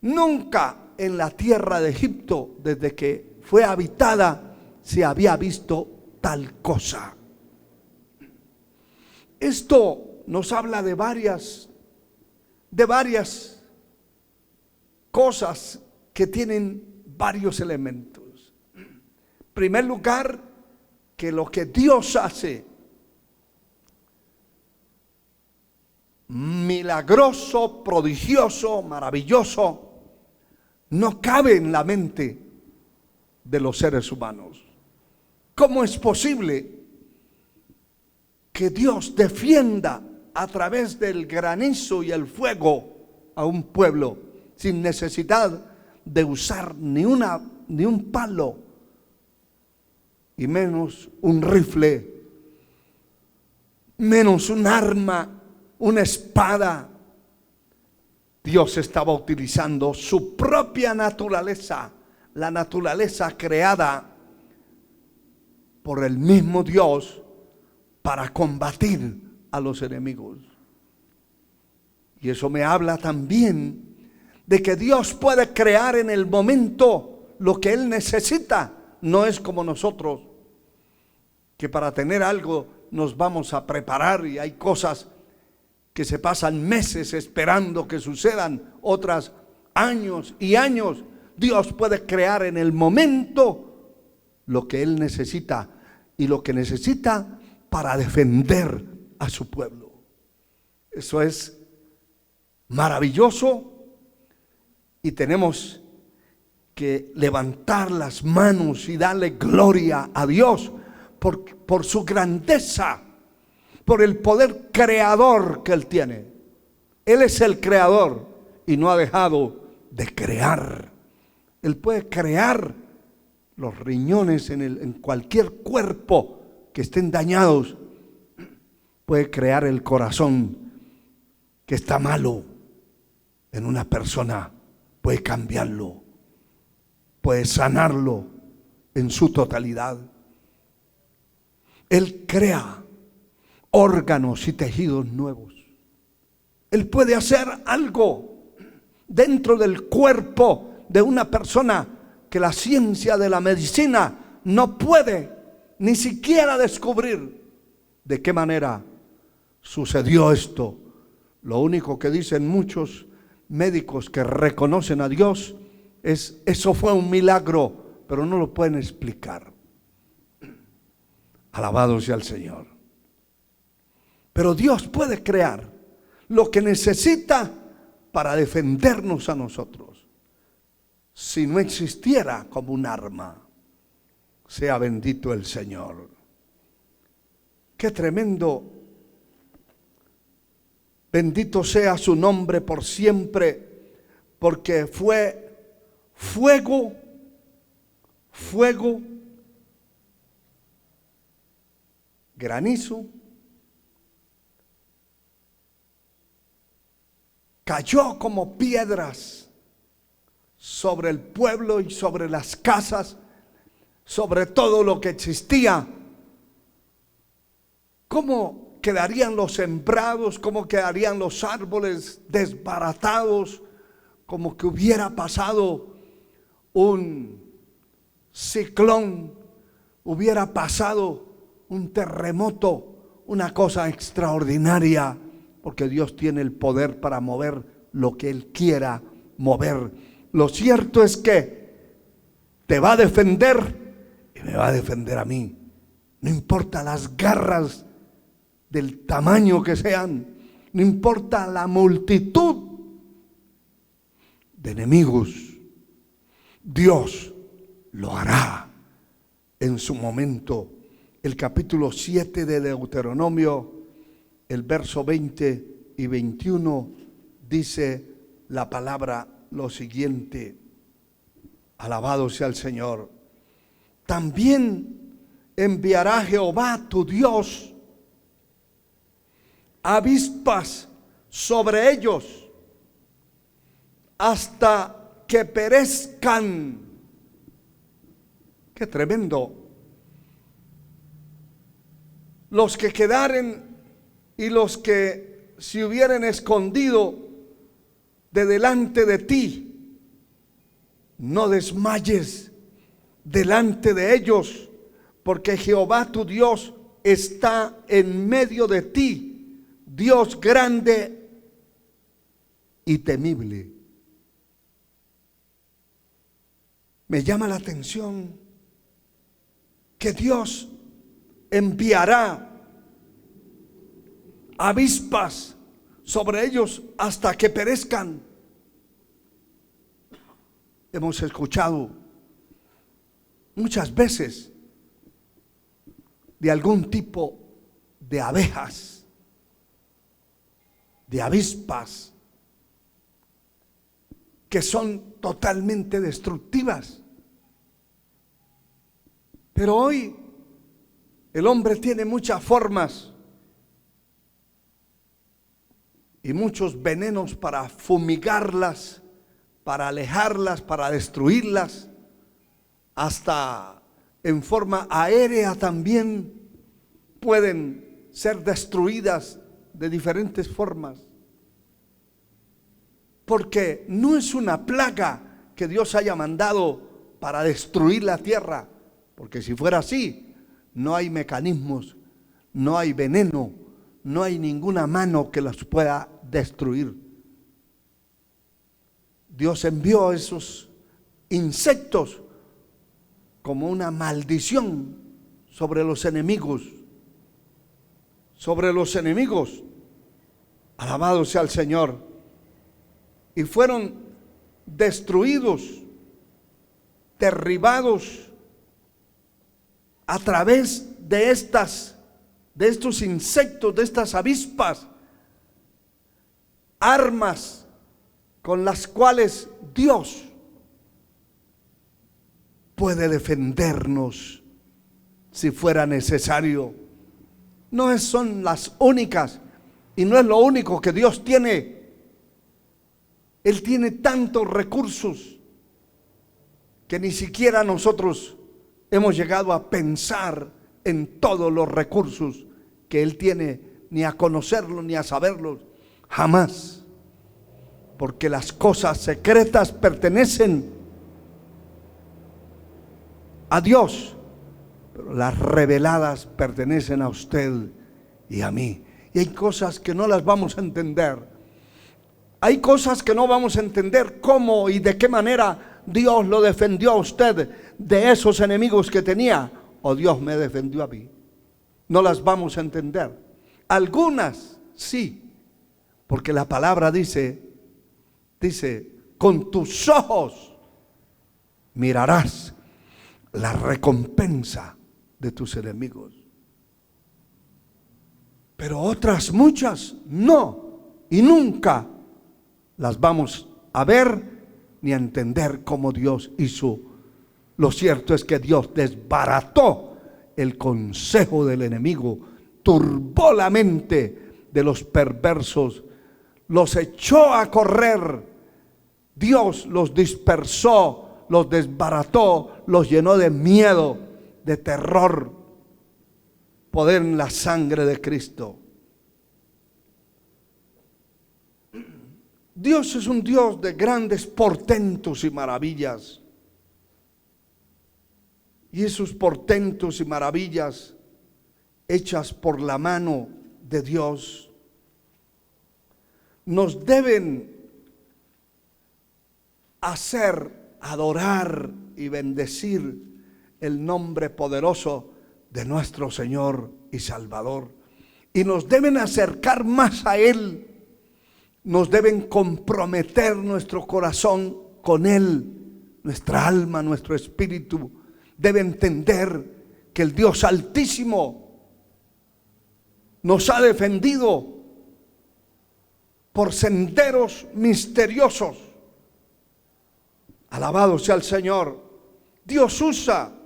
Nunca en la tierra de Egipto, desde que fue habitada, se había visto tal cosa. Esto nos habla de varias cosas que tienen varios elementos. En primer lugar, que lo que Dios hace, milagroso, prodigioso, maravilloso, no cabe en la mente de los seres humanos. ¿Cómo es posible que Dios defienda a través del granizo y el fuego a un pueblo sin necesidad de usar ni un palo y menos un rifle, menos un arma, una espada? Dios estaba utilizando su propia naturaleza, la naturaleza creada por el mismo Dios para combatir a los enemigos. Y eso me habla también de que Dios puede crear en el momento lo que Él necesita. No es como nosotros, que para tener algo nos vamos a preparar y hay cosas que se pasan meses esperando que sucedan, otras años y años. Dios puede crear en el momento lo que Él necesita y lo que necesita para defender a su pueblo. Eso es maravilloso y tenemos que levantar las manos y darle gloria a Dios por su grandeza, por el poder creador que Él tiene. Él es el creador y no ha dejado de crear. Él puede crear los riñones en cualquier cuerpo que estén dañados. Puede crear el corazón que está malo en una persona. Puede cambiarlo, puede sanarlo en su totalidad. Él crea órganos y tejidos nuevos. Él puede hacer algo dentro del cuerpo de una persona que la ciencia de la medicina no puede ni siquiera descubrir de qué manera sucedió esto. Lo único que dicen muchos médicos que reconocen a Dios es: eso fue un milagro, pero no lo pueden explicar. Alabado sea el Señor. Pero Dios puede crear lo que necesita para defendernos a nosotros. Si no existiera como un arma, sea bendito el Señor. Qué tremendo. Bendito sea su nombre por siempre, porque fue fuego, granizo, cayó como piedras sobre el pueblo y sobre las casas, sobre todo lo que existía. ¿Cómo quedarían los sembrados? ¿Cómo quedarían los árboles desbaratados? Como que hubiera pasado un ciclón, hubiera pasado un terremoto, una cosa extraordinaria, porque Dios tiene el poder para mover lo que Él quiera mover. Lo cierto es que te va a defender y me va a defender a mí. No importa las garras del tamaño que sean, no importa la multitud de enemigos, Dios lo hará en su momento. El capítulo 7 de Deuteronomio, el verso 20 y 21, dice la palabra lo siguiente: alabado sea el Señor. También enviará Jehová tu Dios avispas sobre ellos hasta que perezcan. Qué tremendo. Los que quedaren y los que se hubieran escondido de delante de ti, no desmayes delante de ellos, porque Jehová tu Dios está en medio de ti, Dios grande y temible. Me llama la atención que Dios enviará avispas sobre ellos hasta que perezcan. Hemos escuchado muchas veces de algún tipo de abejas, de avispas, que son totalmente destructivas. Pero hoy el hombre tiene muchas formas y muchos venenos para fumigarlas, para alejarlas, para destruirlas. Hasta en forma aérea también pueden ser destruidas de diferentes formas. Porque no es una plaga que Dios haya mandado para destruir la tierra. Porque si fuera así, no hay mecanismos, no hay veneno, no hay ninguna mano que los pueda destruir. Dios envió esos insectos como una maldición sobre los enemigos. Sobre los enemigos. Alabado sea el Señor. Y fueron destruidos, derribados a través de estos insectos, de estas avispas, armas con las cuales Dios puede defendernos si fuera necesario. No son las únicas y no es lo único que Dios tiene. Él tiene tantos recursos que ni siquiera nosotros hemos llegado a pensar en todos los recursos que Él tiene, ni a conocerlos, ni a saberlos, jamás. Porque las cosas secretas pertenecen a Dios, pero las reveladas pertenecen a usted y a mí. Y hay cosas que no las vamos a entender. Hay cosas que no vamos a entender cómo y de qué manera Dios lo defendió a usted de esos enemigos que tenía, o Dios me defendió a mí. No las vamos a entender. Algunas sí, porque la palabra dice, con tus ojos mirarás la recompensa de tus enemigos. Pero otras muchas no, y nunca las vamos a ver ni a entender como Dios hizo. Lo cierto es que Dios desbarató el consejo del enemigo, turbó la mente de los perversos, los echó a correr. Dios los dispersó, los desbarató, los llenó de miedo, de terror. Poder en la sangre de Cristo. Dios es un Dios de grandes portentos y maravillas. Y esos portentos y maravillas hechas por la mano de Dios nos deben hacer adorar y bendecir el nombre poderoso de nuestro Señor y Salvador. Y nos deben acercar más a Él. Nos deben comprometer nuestro corazón con Él. Nuestra alma, nuestro espíritu debe entender que el Dios Altísimo nos ha defendido por senderos misteriosos. Alabado sea el Señor. Dios usa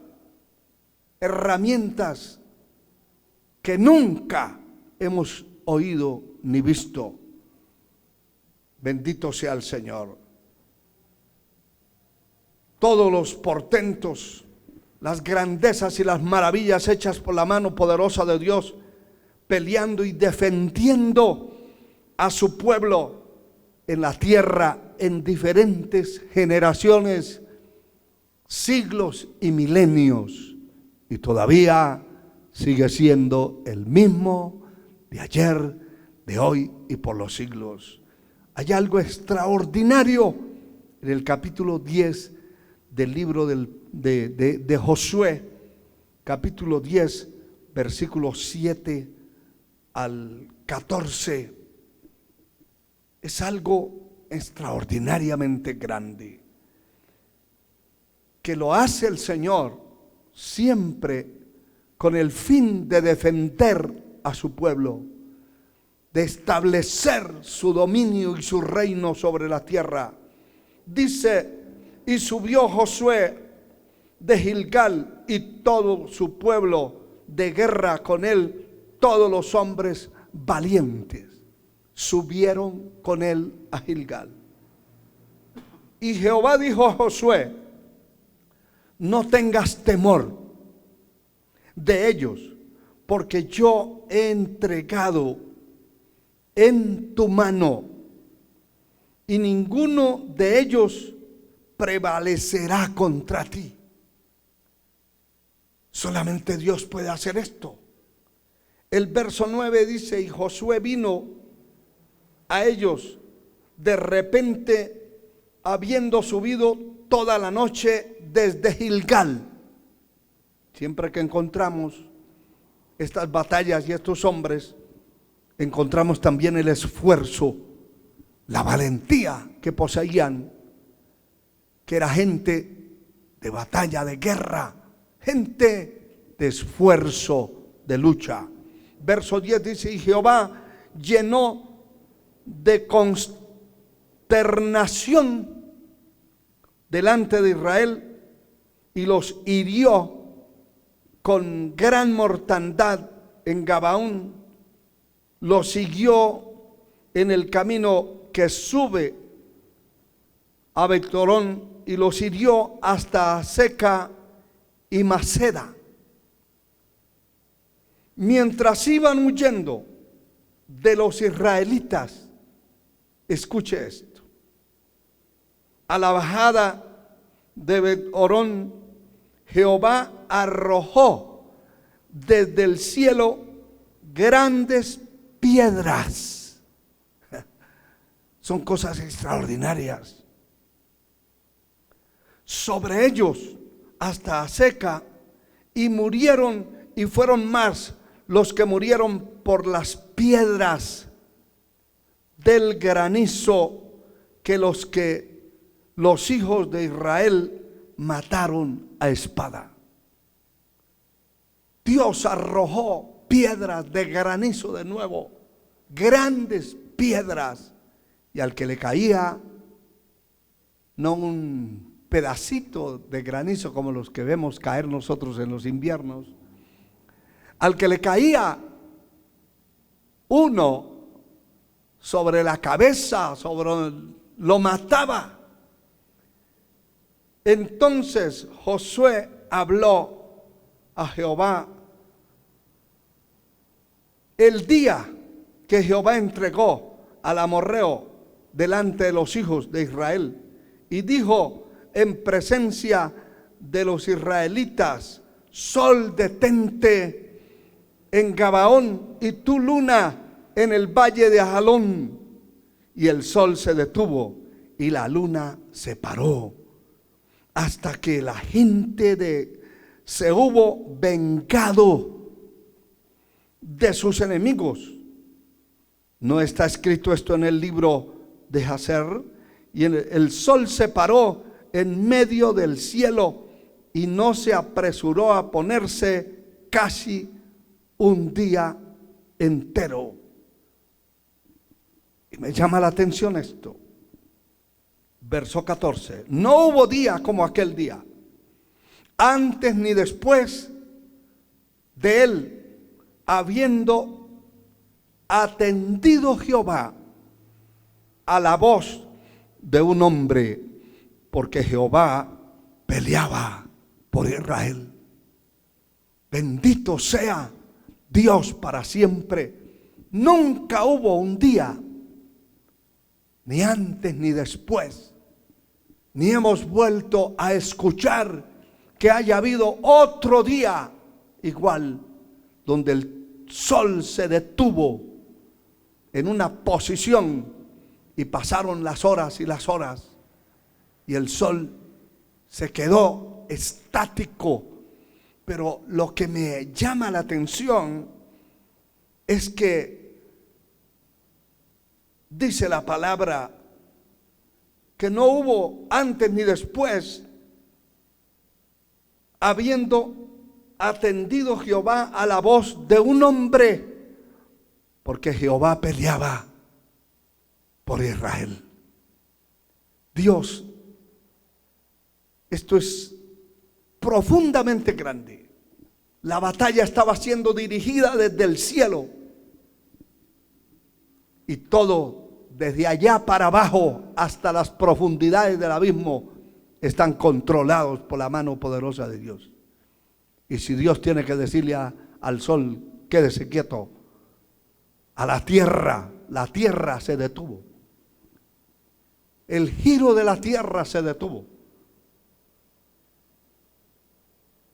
herramientas que nunca hemos oído ni visto. Bendito sea el Señor. Todos los portentos, las grandezas y las maravillas hechas por la mano poderosa de Dios, peleando y defendiendo a su pueblo en la tierra en diferentes generaciones, siglos y milenios, y todavía sigue siendo el mismo de ayer, de hoy y por los siglos. Hay algo extraordinario en el capítulo 10 del libro de Josué, capítulo 10, versículos 7 al 14. Es algo extraordinariamente grande, que lo hace el Señor siempre con el fin de defender a su pueblo, de establecer su dominio y su reino sobre la tierra. Dice: y subió Josué de Gilgal y todo su pueblo de guerra con él, todos los hombres valientes subieron con él a Gilgal. Y Jehová dijo a Josué: no tengas temor de ellos, porque yo he entregado en tu mano, y ninguno de ellos prevalecerá contra ti. Solamente Dios puede hacer esto. El verso 9 dice: y Josué vino a ellos de repente, habiendo subido toda la noche desde Gilgal. Siempre que encontramos estas batallas y estos hombres, encontramos también el esfuerzo, la valentía que poseían, que era gente de batalla, de guerra, gente de esfuerzo, de lucha. Verso 10 dice: y Jehová llenó de consternación delante de Israel y los hirió con gran mortandad en Gabaón. Los siguió en el camino que sube a Bectorón y los hirió hasta Seca y Maceda. Mientras iban huyendo de los israelitas, escuche esto, a la bajada de Bet-Horón, Jehová arrojó desde el cielo grandes piedras. Son cosas extraordinarias. Sobre ellos hasta Azeca, y murieron, y fueron más los que murieron por las piedras del granizo que los hijos de Israel mataron a espada. Dios arrojó piedras de granizo de nuevo, grandes piedras, y al que le caía, no un pedacito de granizo como los que vemos caer nosotros en los inviernos, al que le caía uno sobre la cabeza, lo mataba. Entonces Josué habló a Jehová el día que Jehová entregó al amorreo delante de los hijos de Israel, y dijo en presencia de los israelitas: sol, detente en Gabaón, y tú, luna, en el valle de Ajalón. Y el sol se detuvo y la luna se paró, hasta que la gente se hubo vengado de sus enemigos. ¿No está escrito esto en el libro de Jacer? Y el sol se paró en medio del cielo y no se apresuró a ponerse casi un día entero. Y me llama la atención esto. Verso 14. No hubo día como aquel día, antes ni después de él, habiendo atendido Jehová a la voz de un hombre, porque Jehová peleaba por Israel. Bendito sea Dios para siempre. Nunca hubo un día, ni antes ni después, ni hemos vuelto a escuchar que haya habido otro día igual, donde el sol se detuvo en una posición y pasaron las horas y las horas, y el sol se quedó estático. Pero lo que me llama la atención es que dice la palabra que no hubo antes ni después, habiendo atendido Jehová a la voz de un hombre, porque Jehová peleaba por Israel. Dios, esto es profundamente grande. La batalla estaba siendo dirigida desde el cielo, y todo desde allá para abajo hasta las profundidades del abismo están controlados por la mano poderosa de Dios. Y si Dios tiene que decirle al sol, quédese quieto, a la tierra se detuvo. El giro de la tierra se detuvo.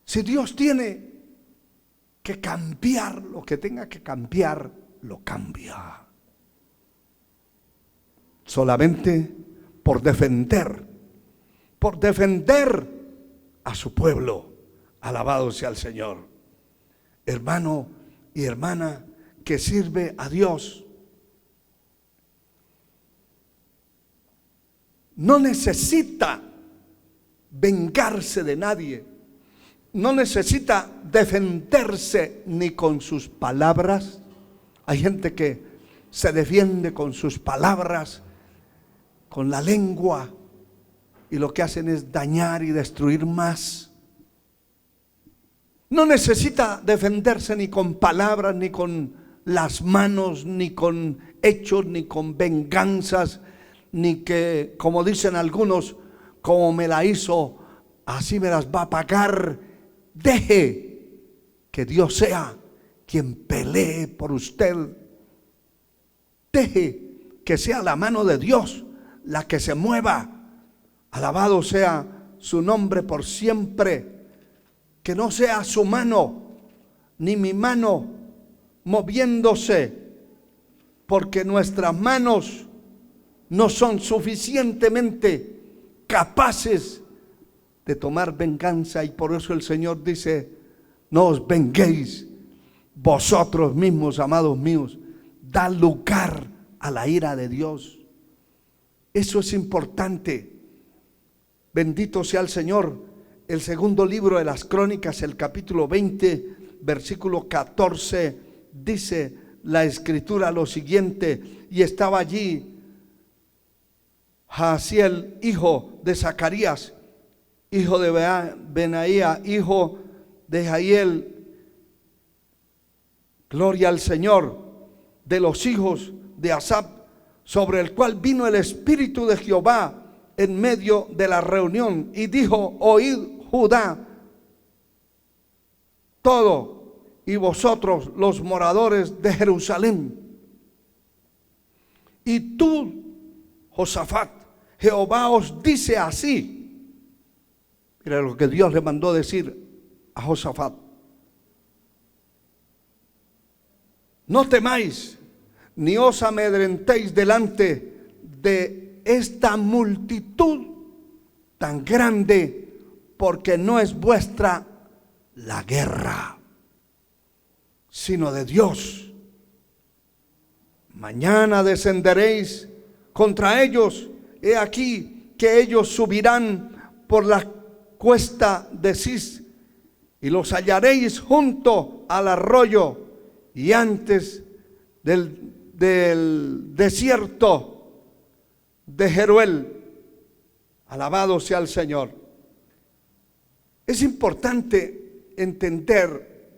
Si Dios tiene que cambiar lo que tenga que cambiar, lo cambia. Solamente por defender a su pueblo. Alabado sea el Señor. Hermano y hermana que sirve a Dios, no necesita vengarse de nadie, no necesita defenderse ni con sus palabras. Hay gente que se defiende con sus palabras, con la lengua, y lo que hacen es dañar y destruir más. No necesita defenderse ni con palabras, ni con las manos, ni con hechos, ni con venganzas, ni que, como dicen algunos, como me la hizo, así me las va a pagar. Deje que Dios sea quien pelee por usted. Deje que sea la mano de Dios la que se mueva. Alabado sea su nombre por siempre. Que no sea su mano ni mi mano moviéndose, porque nuestras manos no son suficientemente capaces de tomar venganza, y por eso el Señor dice: no os venguéis vosotros mismos, amados míos, da lugar a la ira de Dios. Eso es importante. Bendito sea el Señor. El segundo libro de las Crónicas, el capítulo 20, versículo 14, dice la Escritura lo siguiente: y estaba allí Jaasiel, hijo de Zacarías, hijo de Benaía, hijo de Jahiel, gloria al Señor, de los hijos de Asaf, sobre el cual vino el Espíritu de Jehová en medio de la reunión, y dijo: oíd, Judá, todo, y vosotros los moradores de Jerusalén, y tú, Josafat, Jehová os dice así. Mira lo que Dios le mandó decir a Josafat: no temáis, ni os amedrentéis delante de esta multitud tan grande, porque no es vuestra la guerra, sino de Dios. Mañana descenderéis contra ellos. He aquí que ellos subirán por la cuesta de Cis, y los hallaréis junto al arroyo y antes del desierto de Jeruel. Alabado sea el Señor. Es importante entender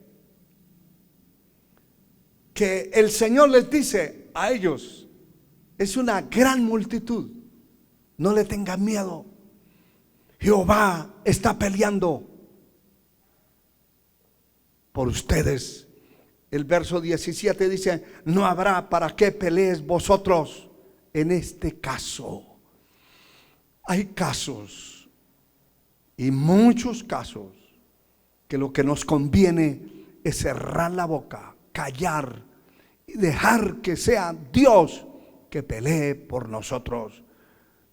que el Señor les dice a ellos: es una gran multitud, no le tengan miedo, Jehová está peleando por ustedes. El verso 17 dice: no habrá para qué pelees vosotros en este caso. Hay casos, y muchos casos, que lo que nos conviene es cerrar la boca, callar y dejar que sea Dios que pelee por nosotros.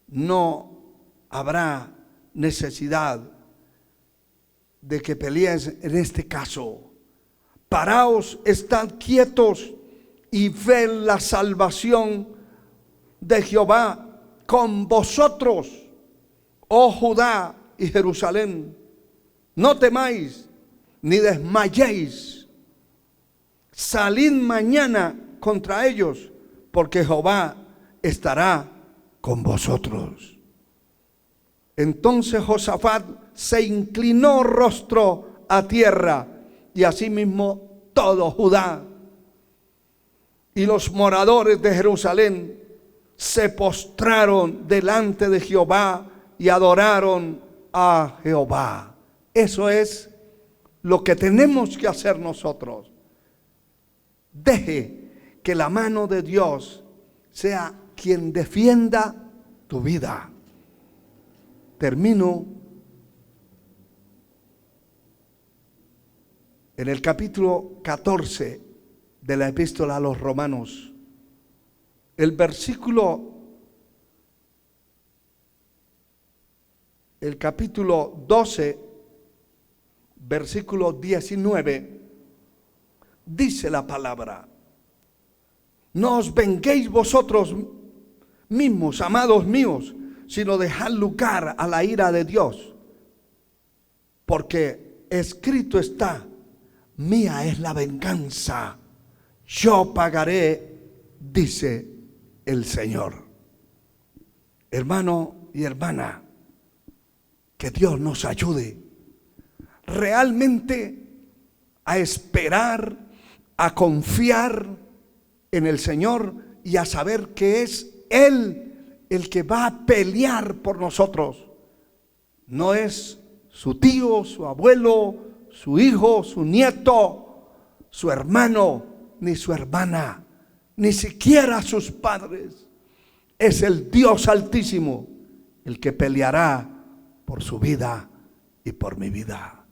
No habrá necesidad de que pelees en este caso. Paraos, estad quietos y ved la salvación de Jehová con vosotros, oh Judá y Jerusalén. No temáis ni desmayéis. Salid mañana contra ellos, porque Jehová estará con vosotros. Entonces Josafat se inclinó rostro a tierra, y asimismo todo Judá y los moradores de Jerusalén se postraron delante de Jehová y adoraron a Jehová. Eso es lo que tenemos que hacer nosotros. Deje que la mano de Dios sea quien defienda tu vida. Termino en el capítulo 14 de la epístola a los Romanos, el capítulo 12, versículo 19, dice la palabra: no os venguéis vosotros mismos, amados míos, sino dejad lugar a la ira de Dios, porque escrito está: mía es la venganza, yo pagaré, dice el Señor. Hermano y hermana, que Dios nos ayude realmente a esperar, a confiar en el Señor y a saber que es Él el que va a pelear por nosotros. No es su tío, su abuelo, su hijo, su nieto, su hermano, ni su hermana, ni siquiera sus padres. Es el Dios Altísimo el que peleará por su vida y por mi vida.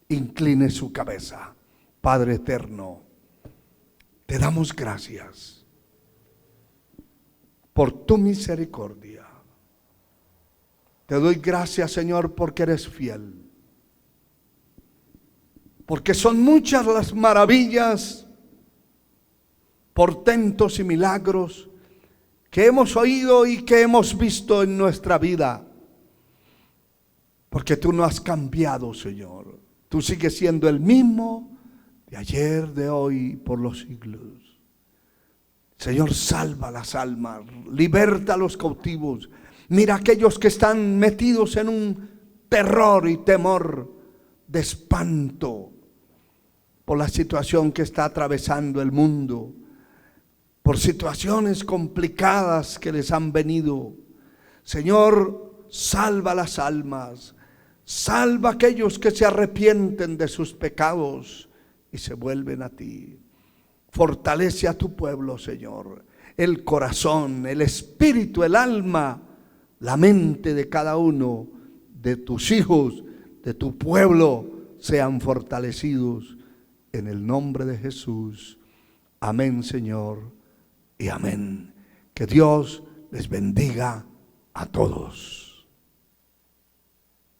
Incline su cabeza. Padre eterno, te damos gracias por tu misericordia. Te doy gracias, Señor, porque eres fiel. Porque son muchas las maravillas, portentos y milagros que hemos oído y que hemos visto en nuestra vida. Porque tú no has cambiado, Señor. Tú sigues siendo el mismo de ayer, de hoy y por los siglos. Señor, salva las almas, liberta a los cautivos. Mira a aquellos que están metidos en un terror y temor de espanto por la situación que está atravesando el mundo, por situaciones complicadas que les han venido. Señor, salva las almas, salva a aquellos que se arrepienten de sus pecados y se vuelven a ti. Fortalece a tu pueblo, Señor, el corazón, el espíritu, el alma, la mente de cada uno de tus hijos, de tu pueblo, sean fortalecidos en el nombre de Jesús. Amén, Señor, y amén. Que Dios les bendiga a todos.